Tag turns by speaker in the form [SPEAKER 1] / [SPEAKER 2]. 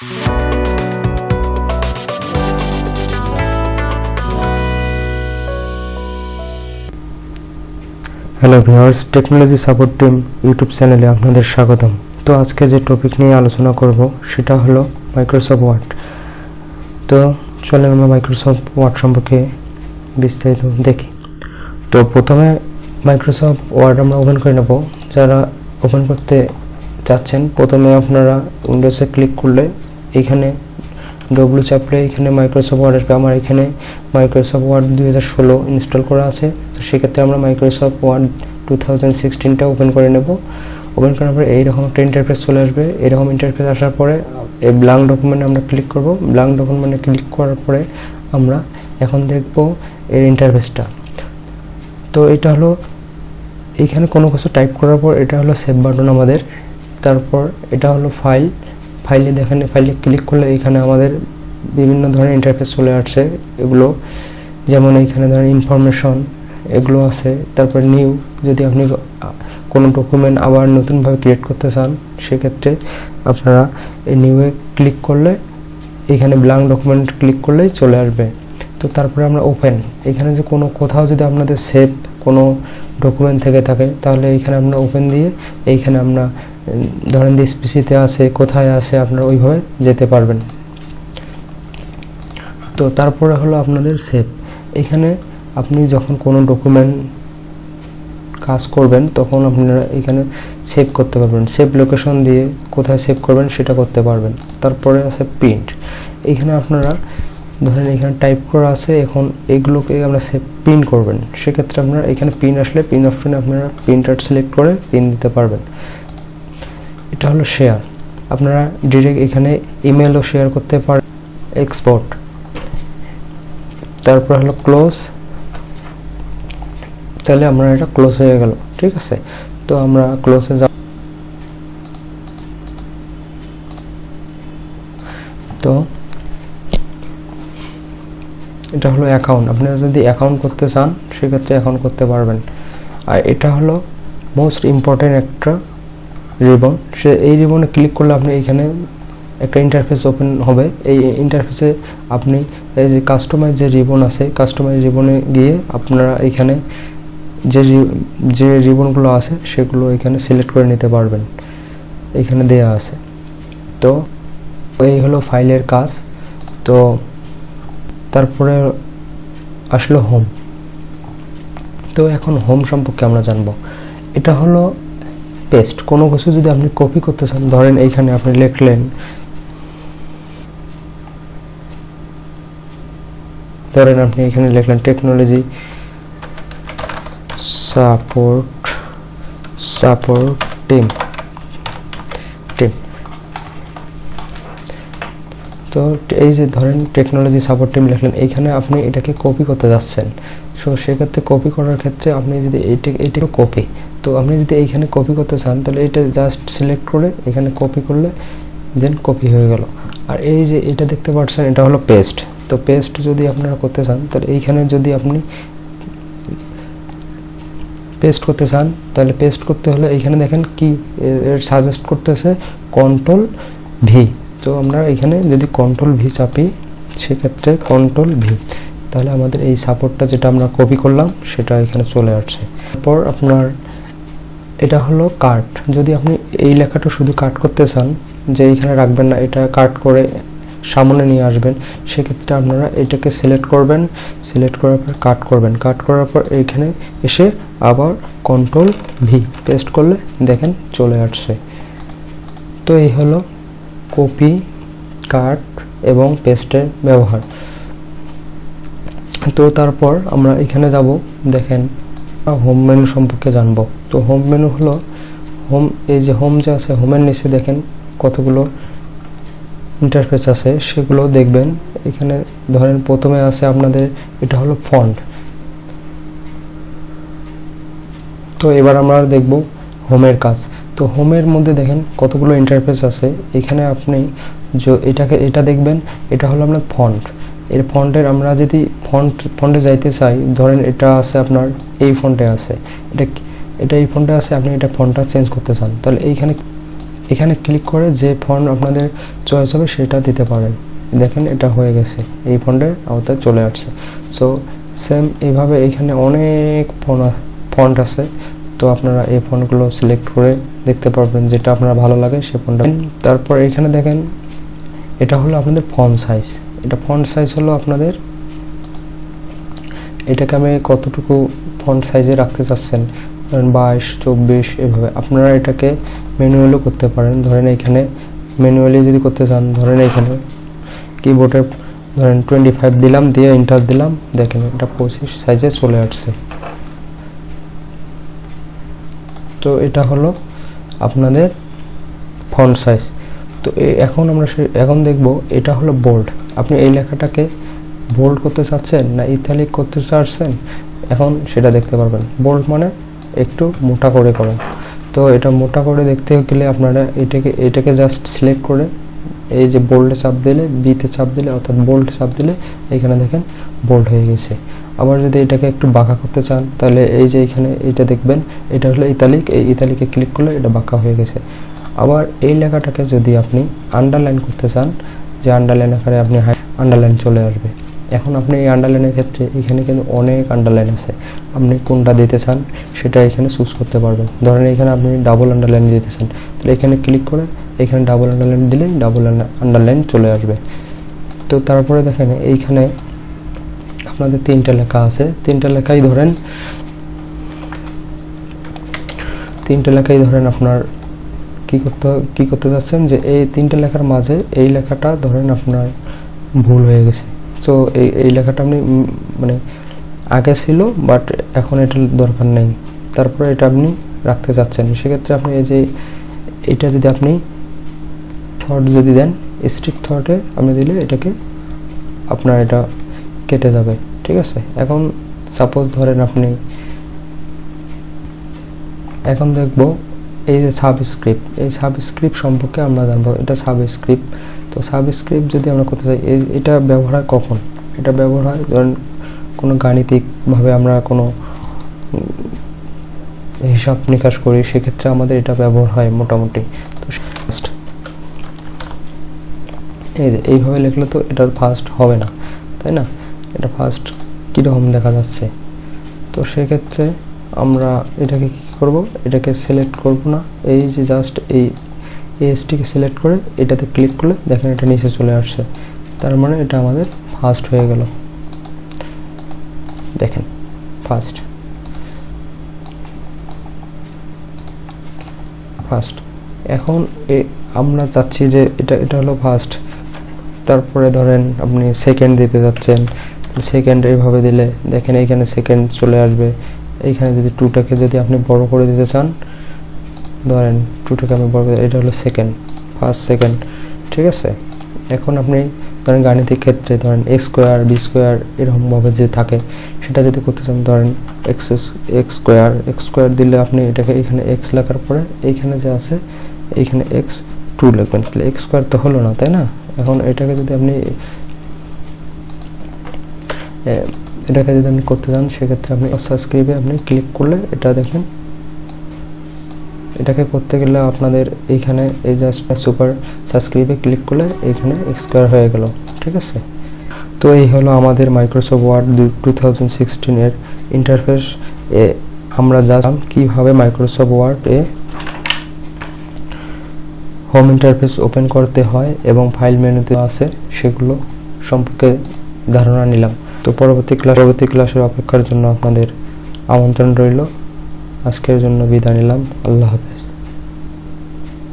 [SPEAKER 1] Hello viewers, technology support team YouTube চ্যানেলে আপনাদের স্বাগতম। তো আজকে যে টপিক নিয়ে আলোচনা করব সেটা হলো মাইক্রোসফট ওয়ার্ড। তো চলে আমরা মাইক্রোসফট ওয়ার্ড সম্পর্কে বিস্তারিত দেখি। তো প্রথমে মাইক্রোসফট ওয়ার্ড আমরা ওপেন করে নেব। যারা ওপেন করতে চাচ্ছেন, প্রথমে আপনারা উইন্ডোজে ক্লিক করলে এখানে ডব্লিউ চাপলে এখানে মাইক্রোসফট ওয়ার্ড আসবে। আমার এখানে মাইক্রোসফট ওয়ার্ড 2016 ইনস্টল করা আছে, তো সেক্ষেত্রে আমরা মাইক্রোসফট ওয়ার্ড 2016টা ওপেন করে নেব। ওপেন করার পরে এইরকম একটা ইন্টারফেস চলে আসবে। এরকম ইন্টারফেস আসার পরে এই ব্ল্যাঙ্ক ডকুমেন্টে আমরা ক্লিক করব। ব্ল্যাঙ্ক ডকুমেন্টে ক্লিক করার পরে আমরা এখন দেখব এর ইন্টারফেসটা। তো এটা হলো এখানে কোনো কিছু টাইপ করার পর এটা হলো সেভ বাটন আমাদের। তারপর এটা হলো ফাইলে দেখেন, ফাইলে ক্লিক করলে এখানে আমাদের বিভিন্ন ধরনের ইন্টারফেস চলে আসছে। এগুলো যেমন এইখানে ধরেন ইনফরমেশন এগুলো আছে। তারপর নিউ, যদি আপনি কোনো ডকুমেন্ট আবার নতুনভাবে ক্রিয়েট করতে চান সেক্ষেত্রে আপনারা এই নিউয়ে ক্লিক করলে এখানে ব্ল্যাঙ্ক ডকুমেন্ট ক্লিক করলেই চলে আসবে। তো তারপরে আমরা ওপেন, এখানে যে কোনো কোথাও যদি আপনাদের সেভ কোনো ডকুমেন্ট থেকে থাকে তাহলে এইখানে আমরা ওপেন দিয়ে এইখানে আমরা ধরেন যে স্পিসিতে আছে, কোথায় আছে, আপনারা ওইভাবে যেতে পারবেন। তো তারপরে হলো আপনাদের সেভ। এখানে আপনি যখন কোনো ডকুমেন্ট কাজ করবেন তখন আপনারা এখানে সেভ করতে পারবেন। সেভ লোকেশন দিয়ে কোথায় সেভ করবেন সেটা করতে পারবেন। তারপরে আছে প্রিন্ট। এখানে আপনারা ধরেন এখানে টাইপ করা আছে, এখন এগুলোকে আমরা সেভ প্রিন্ট করবেন। সেক্ষেত্রে আপনারা এখানে প্রিন্ট আসলে প্রিন্ট অপশনে আপনারা প্রিন্টার সিলেক্ট করে প্রিন্ট দিতে পারবেন। এটা হলো শেয়ার, আপনারা ডিরেক্ট এখানে ইমেলও শেয়ার করতে পারেন। এক্সপোর্ট, তারপর হলো ক্লোজ, তাহলে আমরা এটা ক্লোজ হয়ে গেল, ঠিক আছে। তো আমরা ক্লোজে যাব। তো এটা হলো অ্যাকাউন্ট, আপনারা যদি অ্যাকাউন্ট করতে চান সেক্ষেত্রে অ্যাকাউন্ট করতে পারবেন। আর এটা হলো মোস্ট ইম্পর্টেন্ট একটা রিবন। এই রিবনে ক্লিক করলে আপনি এখানে একটা ইন্টারফেস ওপেন হবে। এই ইন্টারফেসে আপনি এই যে কাস্টমাইজ যে রিবন আছে, কাস্টমাইজ রিবনে গিয়ে আপনারা এখানে যে রিবনগুলো আছে সেগুলো এখানে সিলেক্ট করে নিতে পারবেন, এখানে দেয়া আছে। তো এই হলো ফাইলের কাজ। তো তারপরে আসলো হোম। তো এখন হোম সম্পর্কে আমরা জানবো। এটা হলো পেস্ট। কোনো কিছু যদি আপনি কপি করতে চান, ধরেন এইখানে আপনি লিখলেন, ধরেন আপনি এখানে লিখলেন টেকনোলজি সাপোর্ট টিম। তো এই যে ধরেন টেকনোলজি সাপোর্ট টিম লিখলেন, এইখানে আপনি এটাকে কপি করতে যাচ্ছেন। সো সেক্ষেত্রে কপি করার ক্ষেত্রে আপনি যদি এইটা কপি, তো আপনি যদি এইখানে কপি করতে চান তাহলে এটা জাস্ট সিলেক্ট করে এখানে কপি করলে দেন কপি হয়ে গেল। আর এই যে এটা দেখতে পাচ্ছেন এটা হলো পেস্ট। তো পেস্ট যদি আপনারা করতে চান তাহলে এইখানে যদি আপনি পেস্ট করতে চান তাহলে পেস্ট করতে হলে এইখানে দেখেন কি সাজেস্ট করতেছে কন্ট্রোল ভি। তো আমরা এখানে যদি কন্ট্রোল ভি চাপি সেক্ষেত্রে কন্ট্রোল ভি, তাহলে আমাদের এই সাপোর্টটা যেটা আমরা কপি করলাম সেটা এখানে চলে আসছে। তারপর আপনার এটা হলো কাট। যদি আপনি এই লেখাটা শুধু কাট করতে চান, যে এইখানে রাখবেন না, এটা কাট করে সামনে নিয়ে আসবেন, সেক্ষেত্রে আপনারা এটাকে সিলেক্ট করবেন। সিলেক্ট করার পর কাট করবেন। কাট করার পর এইখানে এসে আবার কন্ট্রোল ভি পেস্ট করলে দেখেন চলে আসছে। তো এই হলো কপি, কাট এবং পেস্টের ব্যবহার। তো তারপর আমরা এখানে যাব, দেখেন হোম মেনু সম্পর্কে জানবো। তো হোম মেনু হলো হোম, এই যে হোম যে আছে হোমের নিচে দেখেন কতগুলো ইন্টারফেস আছে সেগুলো দেখবেন। এখানে ধরেন প্রথমে আছে আপনাদের এটা হলো ফন্ট। তো এবার আমরা দেখব হোমের কাজ। তো হোমের মধ্যে দেখেন কতগুলো ইন্টারফেস আছে। এখানে আপনি এটা দেখবেন, এটা হলো আপনার ফন্ট। এর ফন্টের আমরা যদি ফন্টে যাইতে চাই, ধরেন এটা আছে আপনার এই ফন্টে আছে, এটা এই ফন্টে আছে, আপনি এটা ফন্টটা চেঞ্জ করতে চান তাহলে এখানে ক্লিক করে যে ফন্ট আপনাদের চয়েস হবে সেটা দিতে পারেন। দেখেন এটা হয়ে গেছে, এই ফন্টের আওতায় চলে আসছে। সো সেম এইভাবে এখানে অনেক ফন্ট আছে, তো আপনারা এই ফন্টগুলো সিলেক্ট করে দেখতে পারবেন যেটা আপনার ভালো লাগে সে ফন্টটা। তারপর এখানে দেখেন এটা হলো আপনাদের ফন্ট সাইজ। এটা ফন্ট সাইজ হলো আপনাদের, এটাকে আমি কতটুকু ফন্ট সাইজে রাখতে চাচ্ছেন, ধরেন 22, 24 এভাবে আপনারা এটাকে ম্যানুয়ালও করতে পারেন। ধরেন এখানে ম্যানুয়ালি যদি করতে চান, ধরেন এখানে কিবোর্ডে ধরেন 25 দিলাম, দিয়ে এন্টার দিলাম, দেখেন এটা 25 সাইজে চলে আসছে। তো এটা হলো আপনাদের ফন্ট সাইজ। তো এখন আমরা এখন দেখব এটা হলো বোল্ড। আপনি এই লেখাটাকে বোল্ড করতে চাচ্ছেন না ইতালিক করতে চাচ্ছেন, এখন সেটা দেখতে পারবেন। বোল্ড মানে একটু মোটা করে করেন। তো এটা মোটা করে দেখতে গেলে আপনারা এটাকে জাস্ট সিলেক্ট করে এই যে বোল্ডে চাপ দিলে, বিতে চাপ দিলে অর্থাৎ বোল্ড চাপ দিলে এখানে দেখেন বোল্ড হয়ে গেছে। আবার যদি এটাকে একটু বাঁকা করতে চান তাহলে এই যে এখানে এটা দেখবেন, এটা হলো ইতালিক, এই ইতালিকে ক্লিক করলে এটা বাঁকা হয়ে গেছে। আবার এই লেখাটাকে যদি আপনি আন্ডারলাইন করতে চান, যে আন্ডারলাইন আকারে আপনি আন্ডারলাইন চলে আসবে। এখন আপনি এই আন্ডারলাইনের ক্ষেত্রে এখানে কিন্তু অনেক আন্ডারলাইন আছে, আপনি কোনটা দিতে চান সেটা এখানে চুজ করতে পারবেন। ধরেন এখানে আপনি ডাবল আন্ডারলাইন দিতে চান, তাহলে এখানে ক্লিক করে এখানে ডাবল আন্ডারলাইন দিলেই ডাবল আন্ডারলাইন চলে আসবে। তো তারপরে দেখেন এইখানে আপনাদের 3টা লেখা আছে, 3টা লেখাই ধরেন আপনার কি করতে যাচ্ছেন, যে এই 3টা লেখার মাঝে এই লেখাটা ধরেন আপনার ভুল হয়ে গেছে। সো এই লেখাটা আপনি মানে আগে ছিল বাট এখন এটা দরকার নেই, তারপরে এটা আপনি রাখতে চাচ্ছেন, সেক্ষেত্রে আপনি এই যে এটা যদি আপনি থট যদি দেন, স্ট্রিক থটে আপনি দিলে এটাকে আপনার এটা কেটে যাবে, ঠিক আছে। এখন সাপোজ ধরেন আপনি এখন দেখব এই যে সাবস্ক্রিপ্ট, এই সাবস্ক্রিপ্ট সম্পর্কে আমরা জানবো। এটা সাবস্ক্রিপ্ট। তো সাবস্ক্রিপ্ট যদি আমরা করতে চাই, এটা ব্যবহার হয় কখন? এটা ব্যবহার হয় ধরেন কোনো গাণিতিকভাবে আমরা কোনো হিসাব নিকাশ করি, সেক্ষেত্রে আমাদের এটা ব্যবহার হয় মোটামুটি। তো এইভাবে লিখলে তো এটা ফার্স্ট হবে না, তাই না? এটা ফার্স্ট কীরকম দেখা যাচ্ছে। তো সেক্ষেত্রে আমরা এটাকে কি করব, এটাকে সিলেক্ট করব না, এই যে জাস্ট এই এসটিকে সিলেক্ট করে এটাতে ক্লিক করলে দেখেন এটা নিচে চলে আসছে, তার মানে এটা আমাদের ফার্স্ট হয়ে গেল। দেখেন ফার্স্ট। এখন আমরা চাচ্ছি যে এটা হলো ফার্স্ট, তারপরে ধরেন আপনি সেকেন্ড দিতে যাচ্ছেন, সেকেন্ড এইভাবে দিলে দেখেন এইখানে সেকেন্ড চলে আসবে। এইখানে যদি 2টাকে যদি আপনি বড় করে দিতে চান, ধরেন 2টাকে আমি বড় করে, এটা হলো সেকেন্ড, ফার্স্ট সেকেন্ড, ঠিক আছে। এখন আপনি ধরেন গাণিতিক ক্ষেত্রে ধরেন এক্স স্কোয়ার বি স্কোয়ার এরকমভাবে যে থাকে, সেটা যদি করতে চান ধরেন এক্স স্কোয়ার দিলে আপনি এটাকে এখানে এক্স লেখার পরে এইখানে যে আছে এইখানে x2 লিখবেন, তাহলে এক্স স্কোয়ার তো হলো না, তাই না? এখন এটাকে যদি আপনি করতে চান, সেক্ষেত্রে আপনি সাবস্ক্রাইবে আপনি ক্লিক করলে এটা দেখেন, এটাকে করতে গেলে আপনাদের এইখানে এই জাস্ট সুপার সাবস্ক্রাইবে ক্লিক করলে এইখানে এক্স স্কোয়ার হয়ে গেল, ঠিক আছে। তো এই হলো আমাদের মাইক্রোসফট ওয়ার্ড 2016 এর ইন্টারফেস। আমরা জানলাম কিভাবে Microsoft Word home interface open করতে হয় এবং ফাইল মেনুতে আছে সেগুলো সম্পর্কে ধারণা নিলাম। তো পরবর্তী ক্লাসের অপেক্ষার জন্য আপনাদের আমন্ত্রণ রইল। আজকের জন্য বিদায় নিলাম। আল্লাহ হাফেজ।